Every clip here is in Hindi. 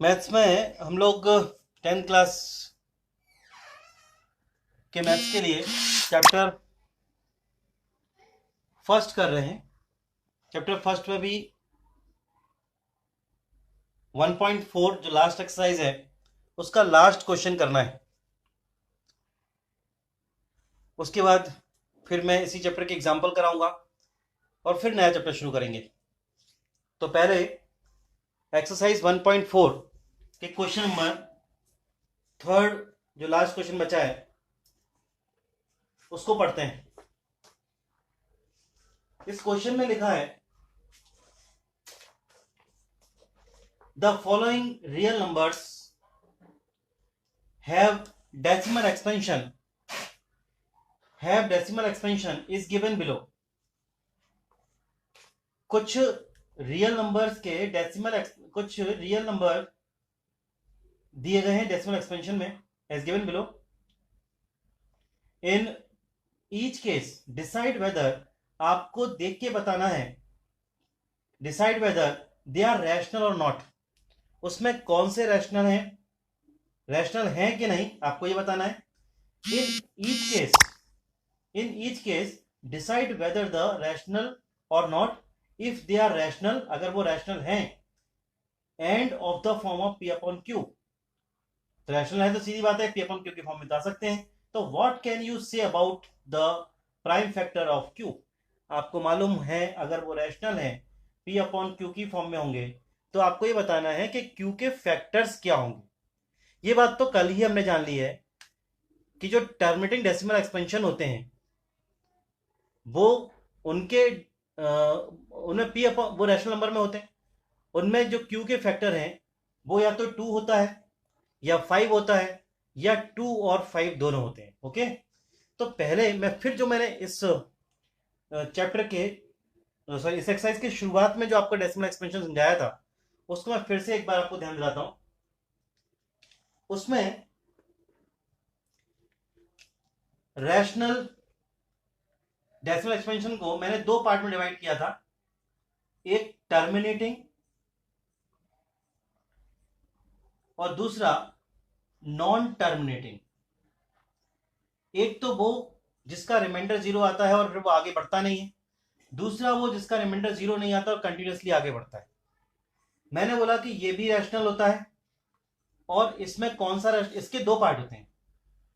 मैथ्स में हम लोग 10th क्लास के मैथ्स के लिए चैप्टर फर्स्ट कर रहे हैं। चैप्टर फर्स्ट में भी 1.4 जो लास्ट एक्सरसाइज है उसका लास्ट क्वेश्चन करना है। उसके बाद फिर मैं इसी चैप्टर के एग्जाम्पल कराऊंगा और फिर नया चैप्टर शुरू करेंगे। तो पहले एक्सरसाइज 1.4 के क्वेश्चन नंबर थर्ड जो लास्ट क्वेश्चन बचा है उसको पढ़ते हैं। इस क्वेश्चन में लिखा है the following real numbers have decimal expansion is given below. कुछ रियल नंबर्स के कुछ रियल नंबर दिए गए हैं डेसिमल एक्सपेंशन में एज गिवन बिलो। इन ईच केस डिसाइड वेदर, आपको देख के बताना है decide whether they are rational और नॉट। उसमें कौन से रैशनल हैं कि नहीं आपको ये बताना है। In each case decide whether the rational और not if they are rational, अगर वो रैशनल हैं, and of the form P upon upon क्यू। तो रैशनल है तो सीधी बात है पी अपॉन क्यू की फॉर्म में बता सकते हैं। तो what can you say about the prime factor of Q. आपको मालूम है अगर वो रैशनल है पी अपॉन क्यू की फॉर्म में होंगे तो आपको ये बताना है कि क्यू के फैक्टर्स क्या होंगे। ये बात तो कल ही हमने जान ली है कि जो टर्मिनेटिंग डेसिमल एक्सपेंशन होते हैं वो उनके उनमें पी अपॉन वो रैशनल नंबर में होते हैं। उनमें जो क्यू के फैक्टर हैं वो या तो 2 होता है या 5 होता है या 2 और 5 दोनों होते हैं। ओके, तो पहले मैं फिर जो मैंने इस चैप्टर के सॉरी इस एक्सरसाइज की शुरुआत में जो आपको डेसिमल एक्सपेंशन समझाया था उसको मैं फिर से एक बार आपको ध्यान दिलाता हूं। उसमें रैशनल डेसिमल एक्सपेंशन को मैंने दो पार्ट में डिवाइड किया था, एक टर्मिनेटिंग और दूसरा नॉन टर्मिनेटिंग। एक तो वो जिसका रिमाइंडर 0 आता है और फिर वो आगे बढ़ता नहीं है, दूसरा वो जिसका रिमाइंडर 0 नहीं आता और कंटिन्यूसली आगे बढ़ता है। मैंने बोला कि ये भी रैशनल होता है और इसमें कौन सा इसके दो पार्ट होते हैं।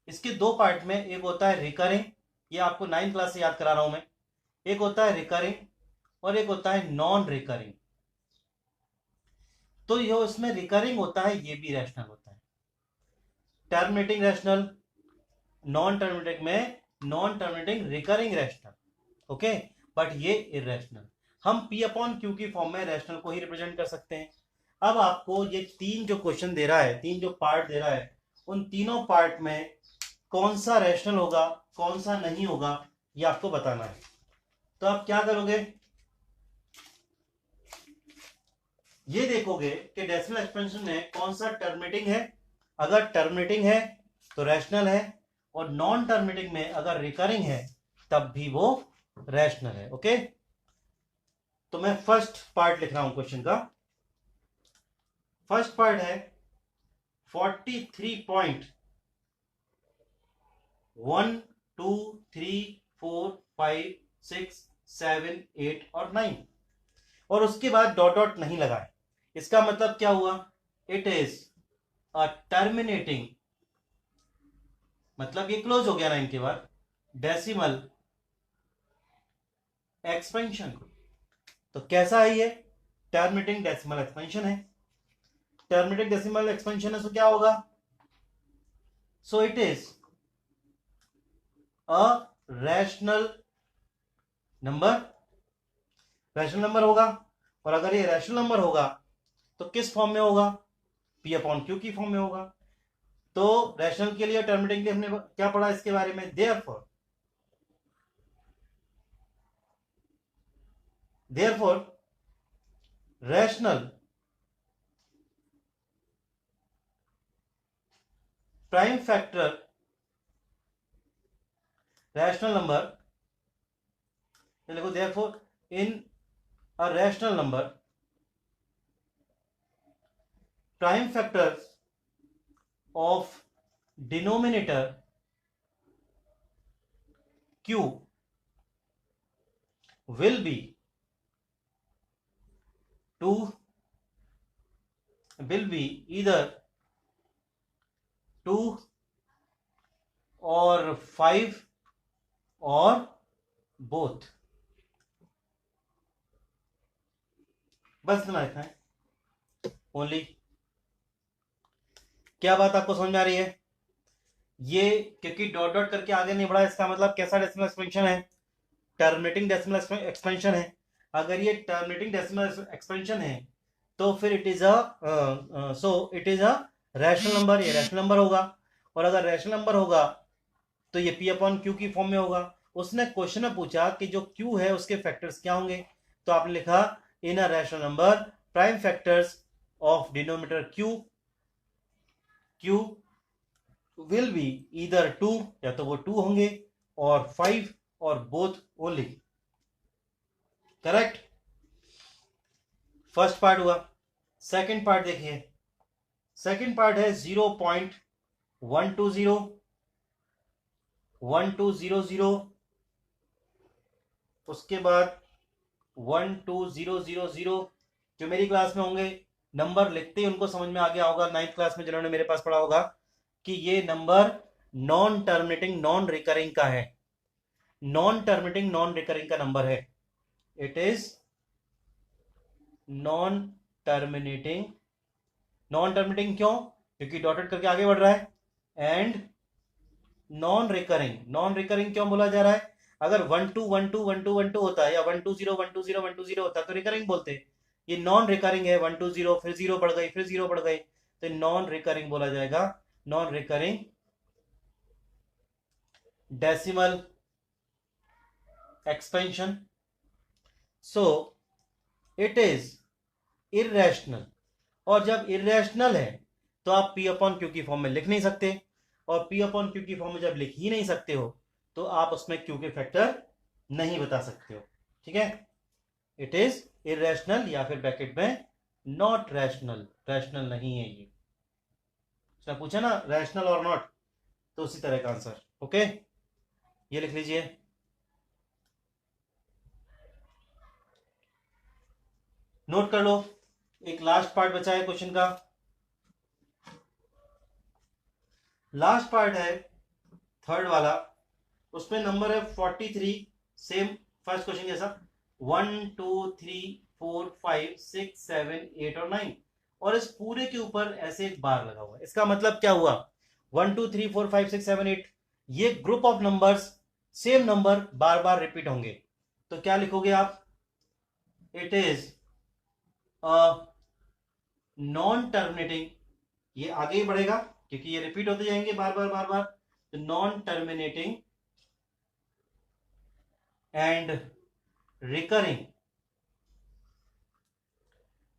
इसके दो पार्ट में एक होता है रिकरिंग, ये आपको 9th क्लास से याद करा रहा हूं मैं। एक होता है रिकरिंग और एक होता है नॉन रिकरिंग। तो ये इसमें रिकरिंग होता है, ये भी रैशनल होता है। टर्मिनेटिंग रैशनल, नॉन टर्मिनेटिंग में non terminating recurring rational. Okay, but ये इरेशनल। हम पी अपॉन क्यू की फॉर्म में रैशनल को ही रिप्रेजेंट कर सकते हैं। अब आपको ये तीन जो क्वेश्चन दे रहा है, तीन जो पार्ट दे रहा है, उन तीनों पार्ट में कौन सा रैशनल होगा कौन सा नहीं होगा ये आपको बताना है। तो आप क्या करोगे, ये देखोगे कि डेसिमल एक्सपेंशन में कौन सा टर्मिनेटिंग है। अगर टर्मिनेटिंग है तो रैशनल है, और नॉन टर्मिनेटिंग में अगर रिकरिंग है तब भी वो रैशनल है। ओके, तो मैं फर्स्ट पार्ट लिख रहा हूं क्वेश्चन का। फर्स्ट पार्ट है 43.1 2 3 4 5 6 7 8 और 9, और उसके बाद डॉट डॉट नहीं लगाए। इसका मतलब क्या हुआ, इट इज अ टर्मिनेटिंग, मतलब ये क्लोज हो गया 9 के बाद, डेसिमल एक्सपेंशन। तो कैसा है ये, टर्मिनेटिंग डेसिमल एक्सपेंशन है। टर्मिनेटिंग डेसिमल एक्सपेंशन है तो क्या होगा, so it is a rational number. Rational number होगा, और अगर ये रैशनल नंबर होगा तो किस फॉर्म में होगा, पी अपॉन क्यू की फॉर्म में होगा। तो रैशनल के लिए टर्मिनेटिंग के लिए हमने क्या पढ़ा इसके बारे में, therefore rational prime factor rational number, देखो therefore in a rational number prime factors of denominator q will be 2, will be either 2 or 5 or both. बस इतना लिखना है ओनली। क्या बात आपको समझ में आ रही है? ये क्योंकि डॉट डॉट करके आगे नहीं बढ़ा, इसका मतलब कैसा डेसिमल एक्सपेंशन है? टर्मिनेटिंग डेसिमल एक्सपेंशन है। अगर ये टर्मिनेटिंग डेसिमल एक्सपेंशन है तो फिर it is a rational number, ये रैशनल नंबर होगा। और अगर रैशनल नंबर होगा तो ये पी अपॉन क्यू की फॉर्म में होगा। उसने क्वेश्चन में पूछा कि जो क्यू है उसके फैक्टर्स क्या होंगे, तो आपने लिखा in a rational number prime factors of denominator Q will be either 2, या तो वो 2 होंगे, और 5 और both only. Correct? First part हुआ। सेकंड पार्ट देखिए, सेकंड पार्ट है 0.120 1200, उसके बाद 12000। जो मेरी क्लास में होंगे नंबर लिखते ही उनको समझ में आ गया होगा, 9th क्लास में जिन्होंने मेरे पास पढ़ा होगा, कि ये number non terminating non recurring का है। नॉन टर्मिनेटिंग नॉन रिकरिंग का नंबर है। It is non terminating. Non terminating क्यों? क्योंकि डॉटेड करके आगे बढ़ रहा है। And non recurring. Non recurring क्यों बोला जा रहा है? अगर 12121212 होता है या 120 120 120 होता तो रिकरिंग बोलते। ये नॉन रिकरिंग है, 120 फिर 0 बढ़ गई, फिर 0 बढ़ गई, तो नॉन रिकरिंग बोला जाएगा। Non recurring decimal expansion. So it is irrational. और जब इरेशनल है तो आप पी अपॉन क्यू की फॉर्म में लिख नहीं सकते, और पी अपॉन क्यू की फॉर्म में जब लिख ही नहीं सकते हो तो आप उसमें क्यू के फैक्टर नहीं बता सकते हो। ठीक है? इट इज इरेशनल, या फिर ब्रैकेट में नॉट रैशनल। रैशनल नहीं है ये। उसने पूछा ना रैशनल और नॉट, तो उसी तरह का आंसर। ओके, ये लिख लीजिए। नोट कर लो। एक लास्ट पार्ट बचा है क्वेश्चन का। लास्ट पार्ट है थर्ड वाला, उसमें नंबर है 43। सेम फर्स्ट क्वेश्चन जैसा, 1 2 3 4 5 6 7 8 और 9, और इस पूरे के ऊपर ऐसे एक बार लगा हुआ है। इसका मतलब क्या हुआ? 1 2 3 4 5 6 7 8, ये group of numbers, same number bar bar repeat होंगे। तो क्या लिखोगे आप? It is non terminating. ये आगे ही बढ़ेगा क्योंकि ये रिपीट होते जाएंगे बार बार बार बार। तो non terminating and recurring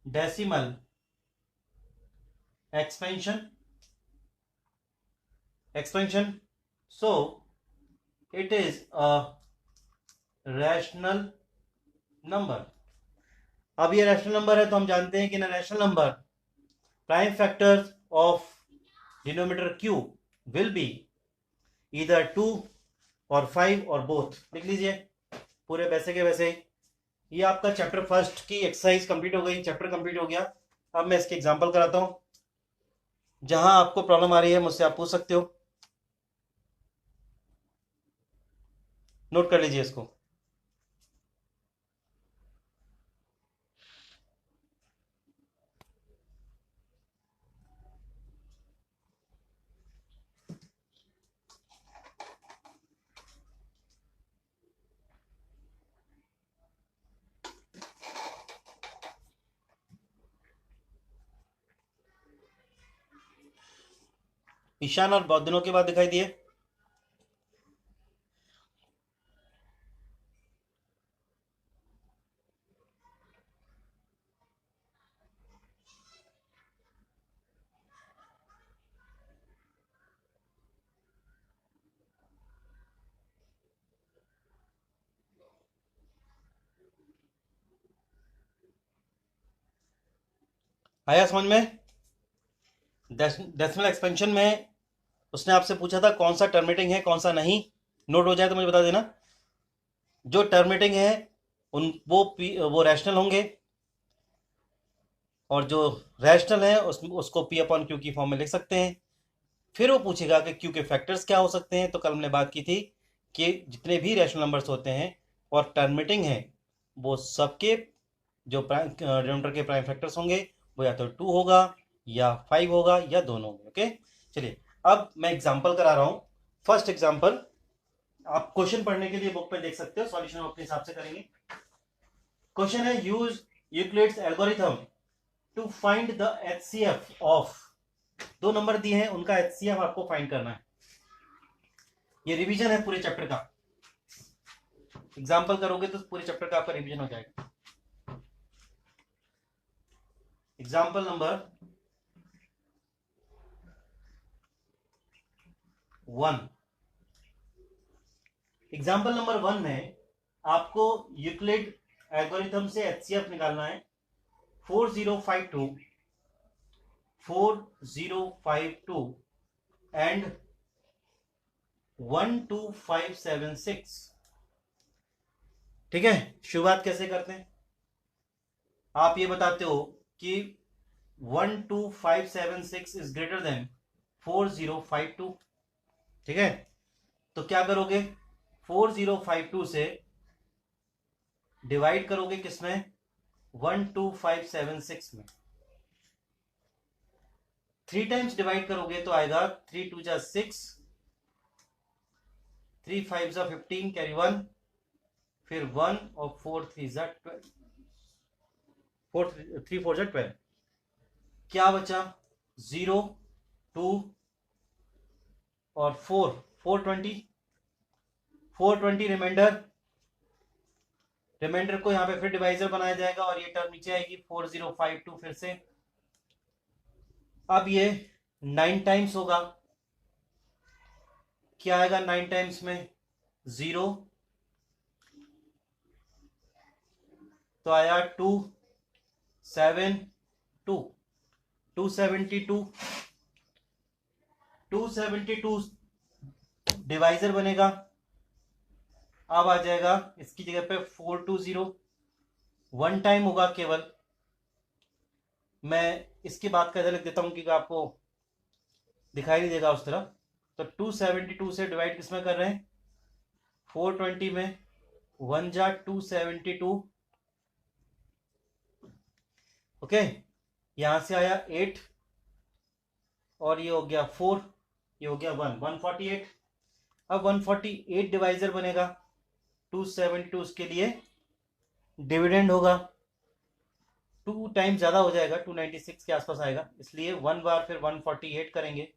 decimal expansion. So it is a rational number. अब ये रैशनल नंबर है तो हम जानते हैं कि ना rational number prime factors of denominator Q will be either 2 और 5 और बोथ। लिख लीजिए पूरे वैसे के वैसे। ये आपका चैप्टर फर्स्ट की एक्सरसाइज कंप्लीट हो गई, चैप्टर कंप्लीट हो गया। अब मैं इसके एग्जांपल कराता हूं। जहां आपको प्रॉब्लम आ रही है मुझसे आप पूछ सकते हो। नोट कर लीजिए इसको। ईशान और बहुत दिनों के बाद दिखाई दिए। आया समझ में? डेसिमल एक्सपेंशन में उसने आपसे पूछा था कौन सा टर्मिनेटिंग है कौन सा नहीं, नोट हो जाए तो मुझे बता देना। जो टर्मिनेटिंग है वो रैशनल होंगे, और जो रैशनल है उसको पी अपॉन क्यू की फॉर्म में लिख सकते हैं। फिर वो पूछेगा कि क्यू के फैक्टर्स क्या हो सकते हैं। तो कल हमने बात की थी कि जितने भी रैशनल नंबर्स होते हैं और टर्मिनेटिंग हैं, वो सबके जो प्राइम डिनोमिनेटर के प्राइम फैक्टर्स होंगे वो या तो 2 होगा या 5 होगा या दोनों होंगे। ओके, चलिए अब मैं एग्जांपल करा रहा हूं। फर्स्ट एग्जांपल आप क्वेश्चन पढ़ने के लिए बुक पे देख सकते हो, सॉल्यूशन अपने हिसाब से करेंगे। क्वेश्चन है use Euclid's algorithm to find the HCF of, 2 number दिए हैं उनका एचसीएफ आपको फाइंड करना है। ये रिवीजन है पूरे चैप्टर का, एग्जांपल करोगे तो पूरे चैप्टर का आपका रिवीजन हो जाएगा। एग्जांपल नंबर 1, एग्जाम्पल नंबर 1 में आपको यूक्लिड एल्गोरिथम से एचसीएफ निकालना है 4052 एंड 12576। ठीक है, शुरुआत कैसे करते हैं? आप ये बताते हो कि 12576 इज ग्रेटर देन 4052। ठीक है, तो क्या करोगे? 4052 से डिवाइड करोगे किसमें? 12576 में। 3 टाइम्स डिवाइड करोगे तो आएगा 3 2 जा 6, 3 5 जा 15, कैरी 1, फिर 1 और 4 3 जा 12, 3 4 जा 12। क्या बचा? 0 2 और 4 420 रिमाइंडर को यहां पे फिर डिवाइजर बनाया जाएगा और ये टर्म नीचे आएगी 4052 फिर से। अब ये 9 टाइम्स होगा। क्या आएगा 9 टाइम्स में? 0, तो आया 2 7 2 272 272 डिवाइजर बनेगा। अब आ जाएगा इसकी जगह पे 420, 1 टाइम होगा केवल। मैं इसकी बात का लिख देता हूं कि आपको दिखाई नहीं देगा उस तरफ। तो 272 से डिवाइड किसमें कर रहे हैं? 420 में। 1 जा 272, ओके, यहां से आया 8 और ये हो गया 4, ये हो गया 148। अब 148 डिवाइजर बनेगा 272 के लिए डिविडेंड होगा। 2 टाइम ज्यादा हो जाएगा, 296 के आसपास आएगा, इसलिए 1 बार फिर 148 करेंगे।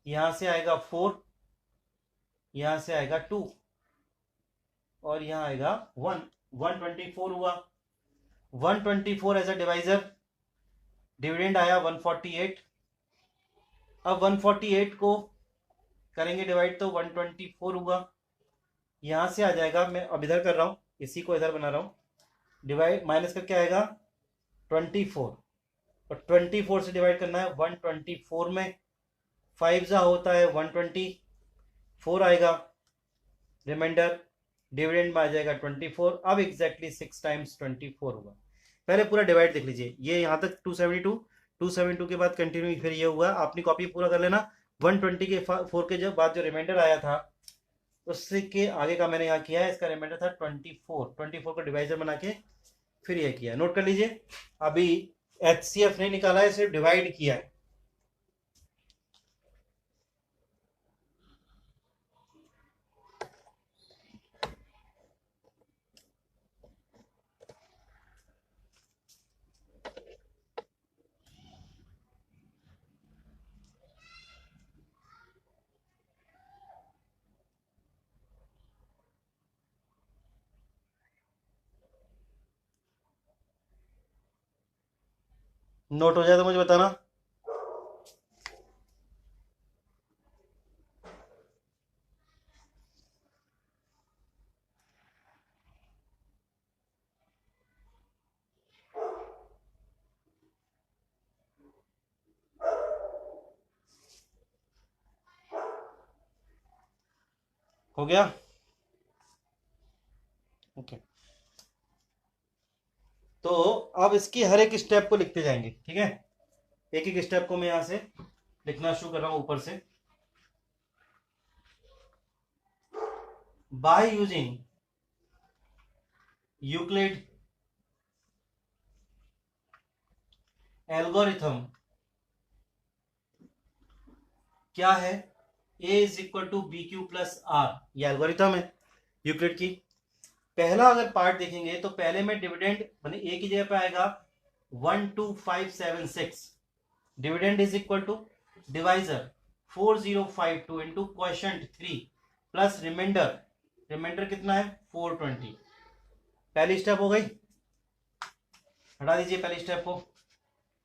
यहां से आएगा 4, यहां से आएगा 2 और यहां आएगा 1, 124 हुआ। 124 एज अ डिवाइजर, डिविडेंड आया 148। अब 148 को करेंगे डिवाइड तो 124 हुआ। यहां से आ जाएगा, मैं अब इधर कर रहा हूं, इसी को इधर बना रहा हूं, डिवाइड माइनस करके आएगा 24 और 24 से डिवाइड करना है 124 में। 5 जा होता है 124 आएगा, रिमाइंडर डिविडेंड में आ जाएगा 24। अब एग्जैक्टली 6 टाइम्स 24 होगा। पहले पूरा डिवाइड देख लीजिए, ये यहां तक 272 के बाद कंटिन्यू फिर ये हुआ। आपने कॉपी पूरा कर लेना। 120 के 4 के जब बाद जो रिमाइंडर आया था उससे के आगे का मैंने यहाँ किया है, इसका रिमाइंडर था 24 को डिवाइजर बना के फिर ये किया। नोट कर लीजिए, अभी एचसीएफ नहीं निकाला है, सिर्फ डिवाइड किया है। नोट हो जाए तो मुझे बताना। हो गया? ओके, तो अब इसकी हर एक स्टेप को लिखते जाएंगे, ठीक है? एक एक स्टेप को मैं यहां से लिखना शुरू कर रहा हूं ऊपर से. बाय यूजिंग यूक्लिड एल्गोरिथम, क्या है? a is equal to B Q plus r, ये एल्गोरिथम है यूक्लिड की. पहला अगर पार्ट देखेंगे तो पहले में डिविडेंड माने a की जगह पे आएगा 12576. Dividend is equal to divisor 4052 into quotient 3 plus remainder, remainder कितना है 420. पहली स्टेप हो गई, हटा दीजिए पहली स्टेप को.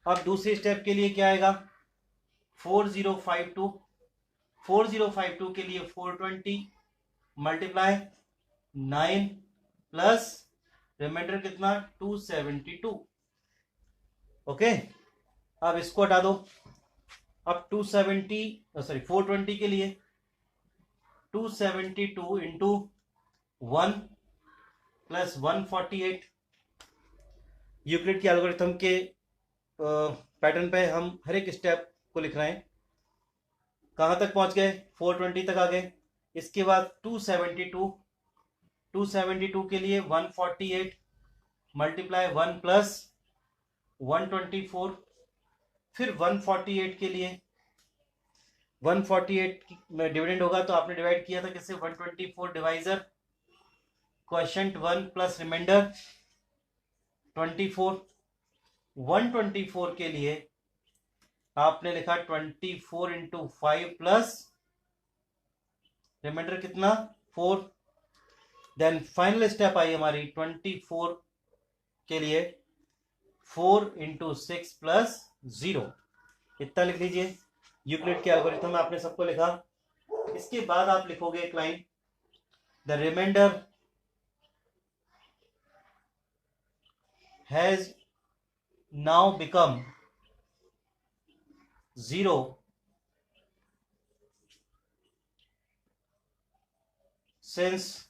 अब दूसरी स्टेप के लिए क्या आएगा? 4052, 4052 के लिए 420 मल्टीप्लाई 9 प्लस रिमाइंडर कितना 272. ओके, अब इसको हटा दो. अब 420 के लिए 272 इंटू 1 प्लस 148. यूक्लिड के एल्गोरिथम के पैटर्न पे हम हर एक स्टेप को लिख रहे हैं. कहां तक पहुंच गए? 420 तक आ गए. इसके बाद 272 के लिए 148 मल्टीप्लाई 1 प्लस 124. फिर 148 के लिए 148 में डिविडेंड होगा तो आपने डिवाइड किया था किससे? 124 डिवाइजर क्वोशंट 1 प्लस रिमाइंडर 24. 124 के लिए आपने लिखा 24 इंटू 5 प्लस रिमाइंडर कितना 4. देन फाइनल स्टेप आई हमारी 24 के लिए 4 इंटू 6 प्लस 0. इतना लिख लीजिए. यूक्लिड के एल्गोरिथम में आपने सबको लिखा. इसके बाद आप लिखोगे एक line, the reminder has now become 0 since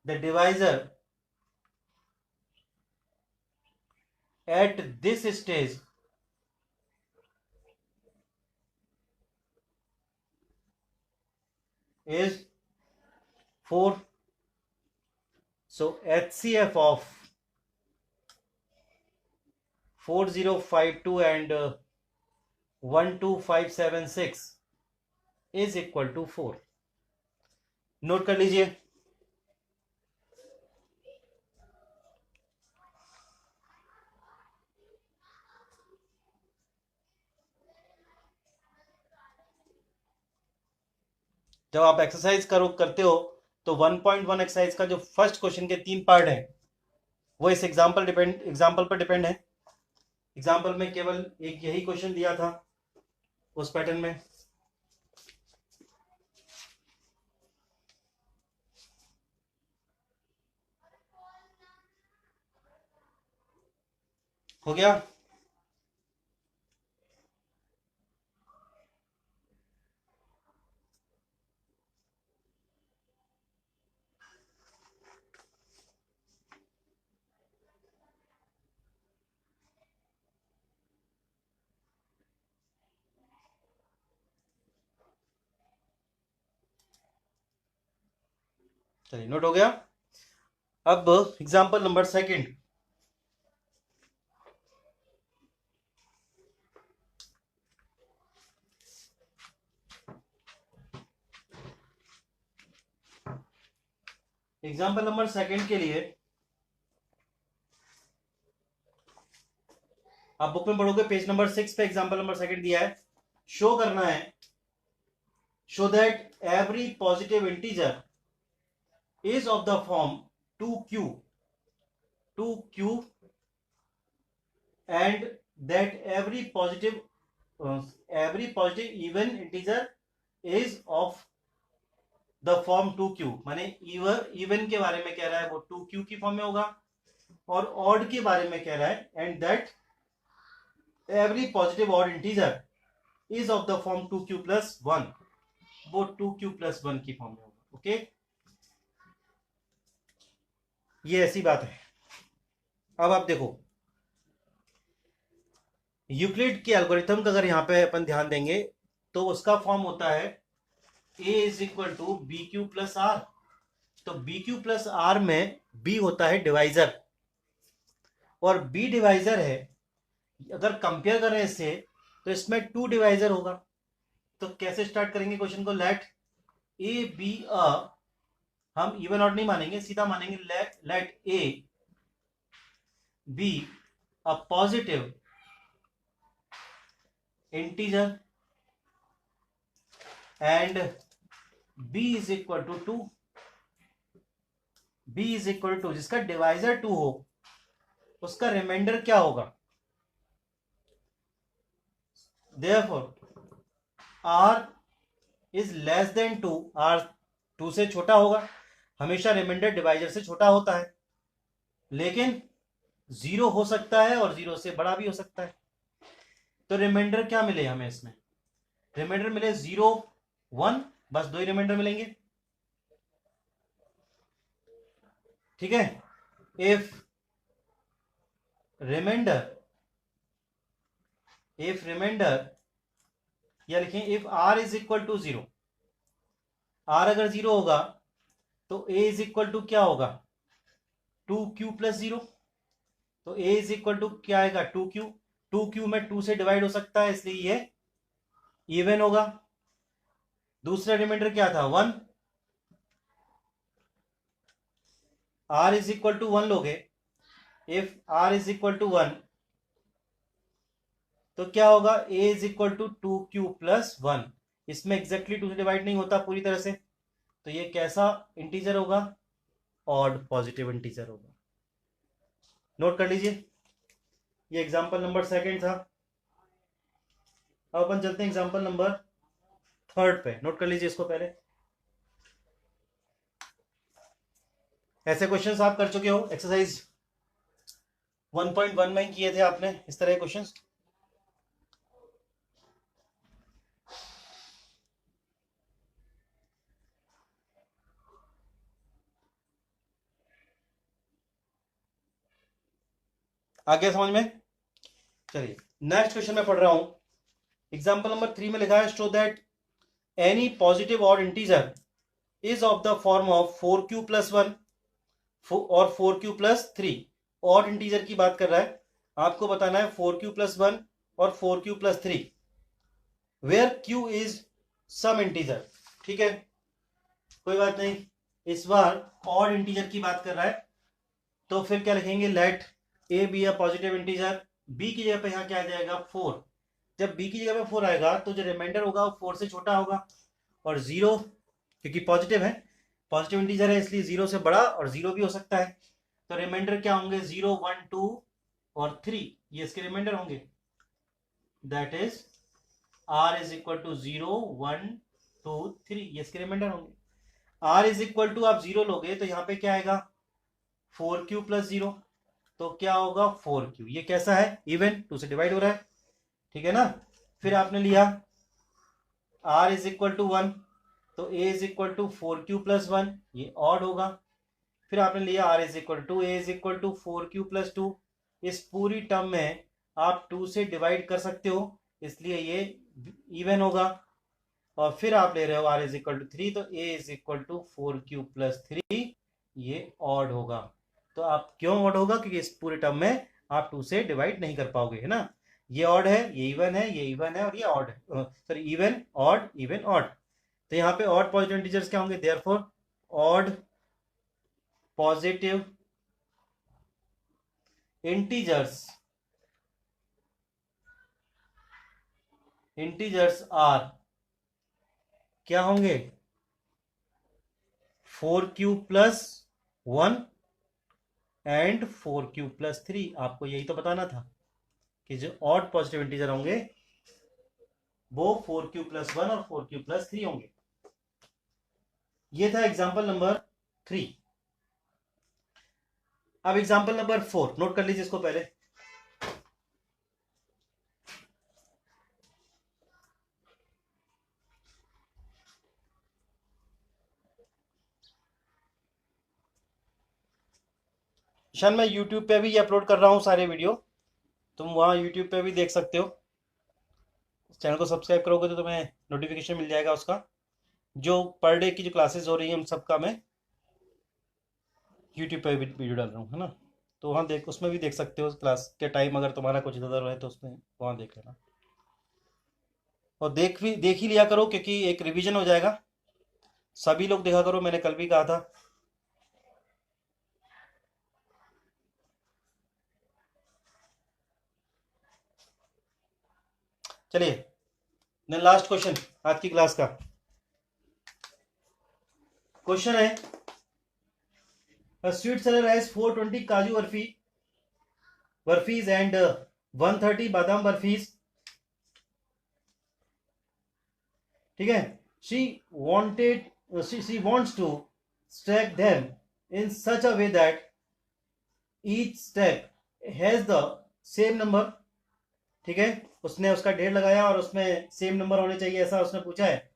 the divisor at this stage is 4. So HCF of 4052 and 12576 is equal to 4. Note कर लीजिए. जब आप एक्सरसाइज करते हो तो 1.1 एक्सरसाइज का जो फर्स्ट क्वेश्चन के 3 पार्ट है वो इस एग्जाम्पल पर डिपेंड है. एग्जाम्पल में केवल एक यही क्वेश्चन दिया था उस पैटर्न में. हो गया? चलिए, नोट हो गया. अब example number second. Example number second के लिए आप बुक में पढ़ोगे पेज नंबर 6 पे एग्जाम्पल नंबर सेकंड दिया है. शो करना है, show that every positive integer is of the form 2q and that every positive even integer is of the form 2q. माने इवन के बारे में कह रहा है वो 2q की फॉर्म में होगा और ऑड के बारे में कह रहा है and that every positive odd integer is of the form 2q plus 1. वो 2q+1 की फॉर्म में होगा। ओके, ये ऐसी बात है। अब आप देखो यूक्लिड के एल्गोरिथम का अगर यहां पे अपन ध्यान देंगे तो उसका फॉर्म होता है a is equal to B Q plus r. तो बी क्यू प्लस आर में b होता है डिवाइजर, और b डिवाइजर है। अगर कंपेयर करें इससे तो इसमें 2 डिवाइजर होगा। तो कैसे स्टार्ट करेंगे क्वेश्चन को, लेट ए बी अ, हम इवन ऑड नहीं मानेंगे, सीधा मानेंगे let a be a positive integer and b is equal to 2। b is equal to जिसका डिवाइजर 2 हो उसका रिमाइंडर क्या होगा। Therefore r is less than 2, r 2 से छोटा होगा। हमेशा रिमाइंडर डिवाइजर से छोटा होता है, लेकिन 0 हो सकता है और 0 से बड़ा भी हो सकता है। तो रिमाइंडर क्या मिले हमें इसमें, रिमाइंडर मिले 0 1, बस 2 ही रिमाइंडर मिलेंगे। ठीक है, इफ रिमाइंडर या लिखें if r is equal to 0, r अगर 0 होगा तो a इज इक्वल टू क्या होगा 2q+0। तो a इज इक्वल टू क्या आएगा 2q। 2q में 2 से डिवाइड हो सकता है इसलिए ये इवन होगा। दूसरा रिमाइंडर क्या था 1, r इज इक्वल टू 1 लोगे। If r is equal to 1 तो क्या होगा a is equal to 2q+1। इसमें एग्जैक्टली 2 से डिवाइड नहीं होता पूरी तरह से, तो ये कैसा इंटीजर होगा, ऑड पॉजिटिव इंटीजर होगा। नोट कर लीजिए, ये एग्जांपल नंबर 2 था। अब अपन चलते हैं एग्जांपल नंबर 3 पे। नोट कर लीजिए इसको पहले। ऐसे क्वेश्चंस आप कर चुके हो, एक्सरसाइज 1.1 में किए थे आपने इस तरह के क्वेश्चंस। आ गया समझ में। चलिए नेक्स्ट क्वेश्चन में पढ़ रहा हूं। एग्जांपल नंबर 3 में लिखा है show that any positive odd integer is of the form of 4q+1 और 4q+3। ऑड इंटीजर की बात कर रहा है, आपको बताना है 4q+1 और 4q+3 where q is some integer. ठीक है, कोई बात नहीं। इस बार ऑड इंटीजर की बात कर रहा है, तो फिर क्या लिखेंगे, let a be a positive integer. B की जगह पे यहां क्या आ जाएगा 4। जब बी की जगह पे 4 आएगा तो जो रिमाइंडर होगा वो 4 से छोटा होगा, और 0 क्योंकि पॉजिटिव है, पॉजिटिव इंटीजर है इसलिए 0 से बड़ा और 0 भी हो सकता है। तो रिमाइंडर क्या होंगे 0 1 2 और 3, ये इसके रिमाइंडर होंगे। That is r is equal to 0 1 2 3, ये इसके रिमाइंडर होंगे। r इज इक्वल टू आप 0 लोगे तो यहाँ पे क्या आएगा 4q+0, तो क्या होगा 4q। ये कैसा है, इवन, 2 से डिवाइड हो रहा है। ठीक है ना। फिर आपने लिया r इज इक्वल टू 1, तो a is equal to 4q+1, ये ऑड होगा। फिर आपने लिया r is equal to a is equal to 4q+2। इस पूरी टर्म में आप 2 से डिवाइड कर सकते हो इसलिए ये इवन होगा। और फिर आप ले रहे हो r इज इक्वल टू 3, तो a is equal to 4q+3, ये ऑड होगा। तो आप क्यों ऑड होगा, क्योंकि इस पूरे टर्म में आप 2 से डिवाइड नहीं कर पाओगे, है ना। ये ऑड है, ये इवन है, ये इवन है और ये ऑड है, sorry even odd even odd. तो यहाँ पे ऑड पॉजिटिव इंटीजर्स क्या होंगे, therefore odd positive integers are क्या होंगे 4q+1 एंड 4q+3। आपको यही तो बताना था कि जो ऑड पॉजिटिव इंटीजर होंगे वो 4q+1 और 4q+3 होंगे। ये था एग्जांपल नंबर 3। अब एग्जांपल नंबर 4 नोट कर लीजिए इसको पहले। शन मैं यूट्यूब पे भी अपलोड कर रहा हूँ सारे वीडियो, तुम वहाँ यूट्यूब पे भी देख सकते हो। चैनल को सब्सक्राइब करोगे तो तुम्हें नोटिफिकेशन मिल जाएगा उसका। जो पर डे की जो क्लासेस हो रही हैं उन सबका मैं यूट्यूब पे भी वीडियो डाल रहा हूँ, है ना। तो वहाँ देख, उसमें भी देख सकते हो क्लास के टाइम, अगर तुम्हारा कुछ इधर उधर है तो उसमें वहाँ देख लेना। और देख ही लिया करो, क्योंकि एक रिवीजन हो जाएगा। सभी लोग देखा करो, मैंने कल भी कहा था। चलिए, देन लास्ट क्वेश्चन आज की क्लास का क्वेश्चन है, स्वीट सेलर हैज 420 काजू बर्फीज एंड 130 बादाम बर्फीज। ठीक है, she wanted she wants to stack them in such a way that each stack has the same number। ठीक है, उसने उसका ढेर लगाया और उसमें सेम नंबर होने चाहिए, ऐसा उसने पूछा है।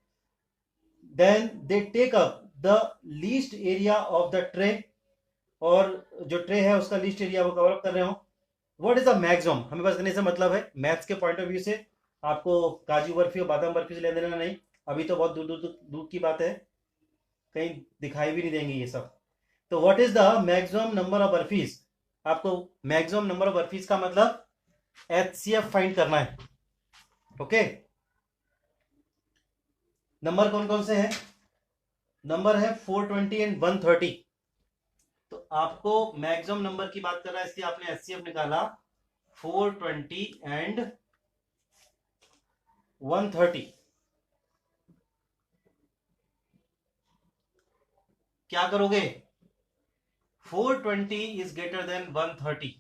Then they take up the least area of the tray, और जो ट्रे है उसका लीस्ट एरिया वो कवर अप कर रहे हो। व्हाट इज द मैक्सिमम, हमें बस करने से मतलब है मैथ्स के पॉइंट ऑफ व्यू से। आपको काजू बर्फी और बादाम बर्फी से ले देना नहीं, अभी तो बहुत दूर दूर दूर की बात है, कहीं दिखाई भी नहीं देंगे ये सब। तो what is the maximum number of barfis, आपको मैक्सिमम नंबर ऑफ बर्फीज का मतलब HCF फाइंड करना है। ओके, नंबर कौन कौन से हैं, नंबर है 420 एंड 130। तो आपको मैक्सिमम नंबर की बात कर रहा है, इसलिए आपने HCF निकाला 420 एंड 130। क्या करोगे, 420 इज ग्रेटर देन 130,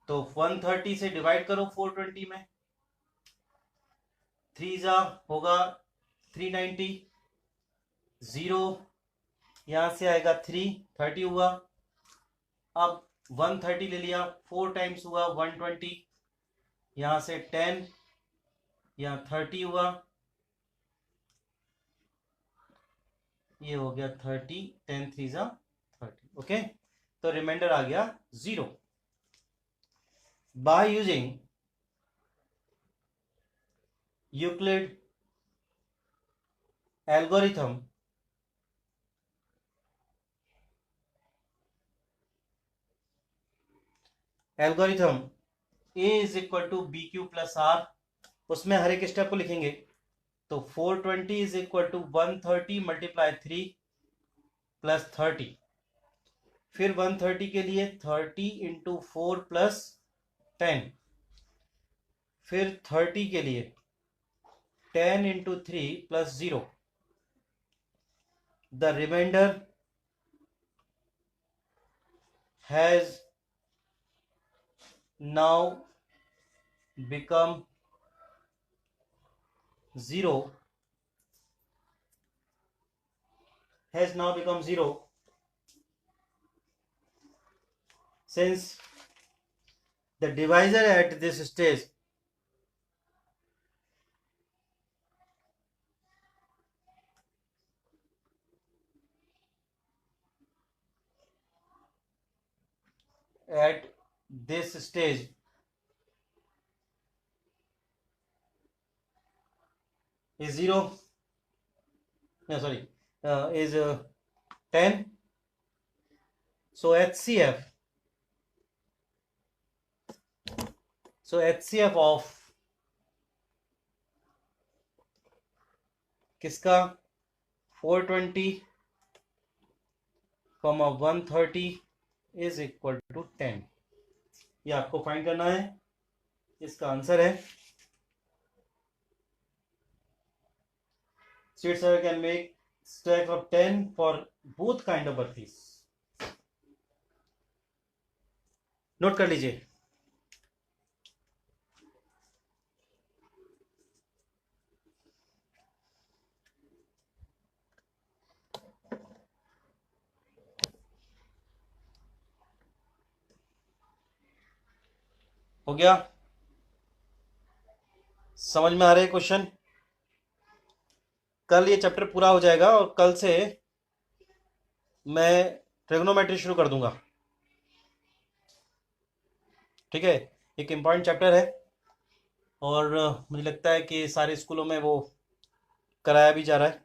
तो 130 से डिवाइड करो 420 में, 3 जा होगा 390, 0 यहां से आएगा 3, 30 हुआ। अब 130 ले लिया, 4 टाइम्स हुआ 120, यहां से 10, यहां 30 हुआ, ये हो गया 30, 10 3 जा 30। ओके, तो रिमाइंडर आ गया 0। By using Euclid algorithm, A is equal to B Q plus R, उसमें हर एक स्टेप को लिखेंगे। तो 420 is equal to 130 multiply 3 plus 30, फिर 130 के लिए 30 इंटू 4 प्लस 10, फिर 30 के लिए 10 into 3 plus 0। The reminder has now become 0, since the divisor at this stage is 0, no sorry, is 10। so HCF of किसका, 420 130 इज इक्वल टू 10। ये आपको फाइंड करना है, इसका आंसर है Sweet seller can make stack of 10 for both kind of burfis। Note कर लीजिए। हो गया, समझ में आ रहे क्वेश्चन। कल ये चैप्टर पूरा हो जाएगा और कल से मैं ट्रिग्नोमेट्री शुरू कर दूंगा। ठीक है, एक इम्पॉर्टेंट चैप्टर है और मुझे लगता है कि सारे स्कूलों में वो कराया भी जा रहा है।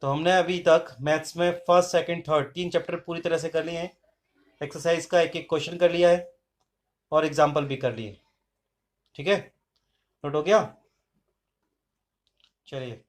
तो हमने अभी तक मैथ्स में फर्स्ट सेकंड थर्ड 3 चैप्टर पूरी तरह से कर लिए हैं। एक्सरसाइज का एक एक क्वेश्चन कर लिया है और एग्जाम्पल भी कर लिए। ठीक है, नोट हो गया? चलिए।